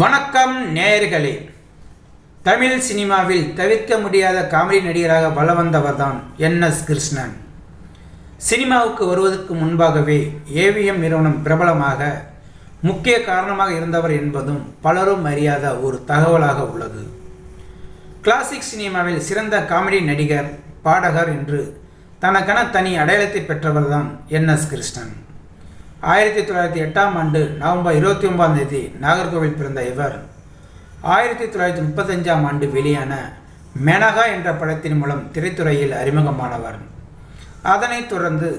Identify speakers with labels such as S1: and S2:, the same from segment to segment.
S1: வணக்கம் நேயர்களே. தமிழ் சினிமாவில் தவிர்க்க முடியாத காமெடி நடிகராக வலம் வந்தவர்தான் NS கிருஷ்ணன். சினிமாவுக்கு வருவதற்கு முன்பாகவே AVM நிறுவனம் பிரபலமாக முக்கிய காரணமாக இருந்தவர் என்பதும் பலரும் அறியாத ஒரு தகவலாக உள்ளது. கிளாசிக் சினிமாவில் சிறந்த காமெடி நடிகர், பாடகர் என்று தனக்கென தனி அடையாளத்தை பெற்றவர்தான் NS கிருஷ்ணன். 1908 நவம்பர் 29 நாகர்கோவில் பிறந்த இவர் 1935 வெளியான மெனகா என்ற படத்தின் மூலம் திரைத்துறையில் அறிமுகமானவர். அதனைத் தொடர்ந்து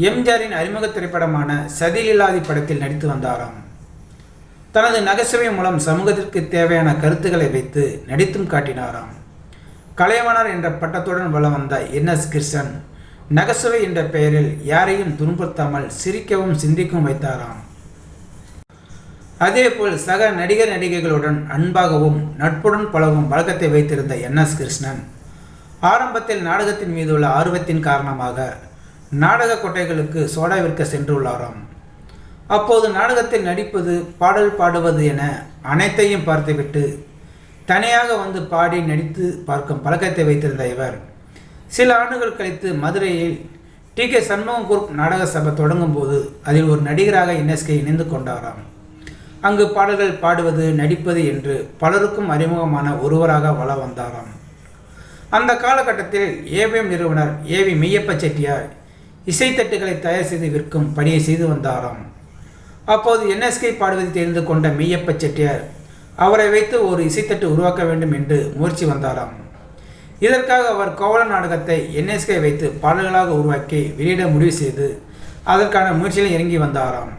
S1: எம்ஜிஆரின் அறிமுக திரைப்படமான சதிலீலாதி படத்தில் நடித்து வந்தாராம். தனது நகைச்சுவை மூலம் சமூகத்திற்கு தேவையான கருத்துக்களை வைத்து நடித்தும் காட்டினாராம். கலைவாணர் என்ற பட்டத்துடன் வலம் வந்த NS கிருஷ்ணன் நகைச்சுவை என்ற பெயரில் யாரையும் துன்புறுத்தாமல் சிரிக்கவும் சிந்திக்கவும் வைத்தாராம். அதேபோல் சக நடிகர் நடிகைகளுடன் அன்பாகவும் நட்புடன் பழகும் வழக்கத்தை வைத்திருந்த NS கிருஷ்ணன் ஆரம்பத்தில் நாடகத்தின் மீது உள்ள ஆர்வத்தின் காரணமாக நாடக கொட்டைகளுக்கு சோடா விற்க சென்றுள்ளாராம். அப்போது நாடகத்தில் நடிப்பது, பாடல் பாடுவது என அனைத்தையும் பார்த்துவிட்டு தனியாக வந்து பாடி நடித்து பார்க்கும் பழக்கத்தை வைத்திருந்த இவர் சில ஆண்டுகள் கழித்து மதுரையில் TK சண்முகம் குரூப் நாடக சபை தொடங்கும் போது அதில் ஒரு நடிகராக NSK இணைந்து கொண்டாராம். அங்கு பாடல்கள் பாடுவது, நடிப்பது என்று பலருக்கும் அறிமுகமான ஒருவராக வலம் வந்தாராம். அந்த காலகட்டத்தில் AVM நிறுவனர் AV மெய்யப்ப செட்டியார் இசைத்தட்டுகளை தயார் செய்து விற்கும் பணியை செய்து வந்தாராம். அப்போது NSK பாடுவதை தெரிந்து கொண்ட மெய்யப்ப செட்டியார் அவரை வைத்து ஒரு இசைத்தட்டு உருவாக்க வேண்டும் என்று முயற்சி வந்தாராம். இதற்காக அவர் கோவல நாடகத்தை NSK வைத்து பாடல்களாக உருவாக்கி வெளியிட முடிவு செய்து அதற்கான முயற்சியில் இறங்கி வந்தாராம்.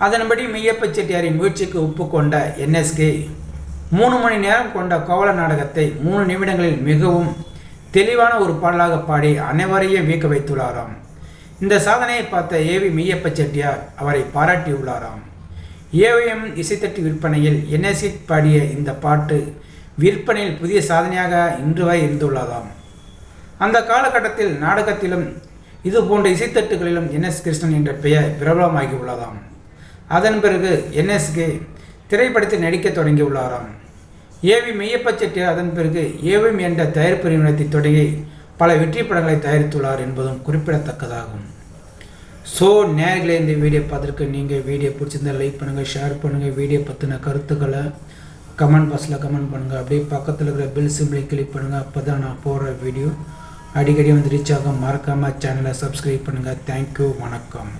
S1: அதன்படி மெய்யப்ப செட்டியாரின் முயற்சிக்கு ஒப்புக்கொண்ட NSK 3 மணி நேரம் கொண்ட கோவல நாடகத்தை 3 நிமிடங்களில் மிகவும் தெளிவான ஒரு பாடலாக பாடி அனைவரையும் வியக்க வைத்துள்ளாராம். இந்த சாதனையை பார்த்த AV மெய்யப்ப செட்டியார் அவரை பாராட்டியுள்ளாராம். AVM இசைத்தட்டு விற்பனையில் NSK பாடிய இந்த பாட்டு விற்பனையில் புதிய சாதனையாக இன்று வரை இருந்துள்ளதாம். அந்த காலகட்டத்தில் நாடகத்திலும் இது போன்ற இசைத்தட்டுகளிலும் NS கிருஷ்ணன் என்ற பெயர் பிரபலமாகி உள்ளதாம். அதன் பிறகு NSK திரைப்படத்தில் நடிக்க தொடங்கியுள்ளாராம். AV மெய்யப்ப செட்டியார் அதன் பிறகு AVM என்ற தயாரிப்பு நிறுவனத்தை தொடங்கி பல வெற்றி படங்களை தயாரித்துள்ளார் என்பதும் குறிப்பிடத்தக்கதாகும். ஸோ நேயர்களே, இந்த வீடியோ பார்த்துருக்கு நீங்கள் வீடியோ பிடிச்சிருந்தால் லைக் பண்ணுங்கள், ஷேர் பண்ணுங்கள். வீடியோ பற்றின கருத்துக்களை கமெண்ட் பாக்ஸில் கமெண்ட் பண்ணுங்கள். அப்படியே பக்கத்தில் இருக்கிற பெல் சிம்பிளை கிளிக் பண்ணுங்கள். அப்போ தான் நான் போடுற வீடியோ அடிக்கடி வந்து ரீச் ஆகும். மறக்காமல் சேனலை சப்ஸ்கிரைப் பண்ணுங்கள். தேங்க்யூ, வணக்கம்.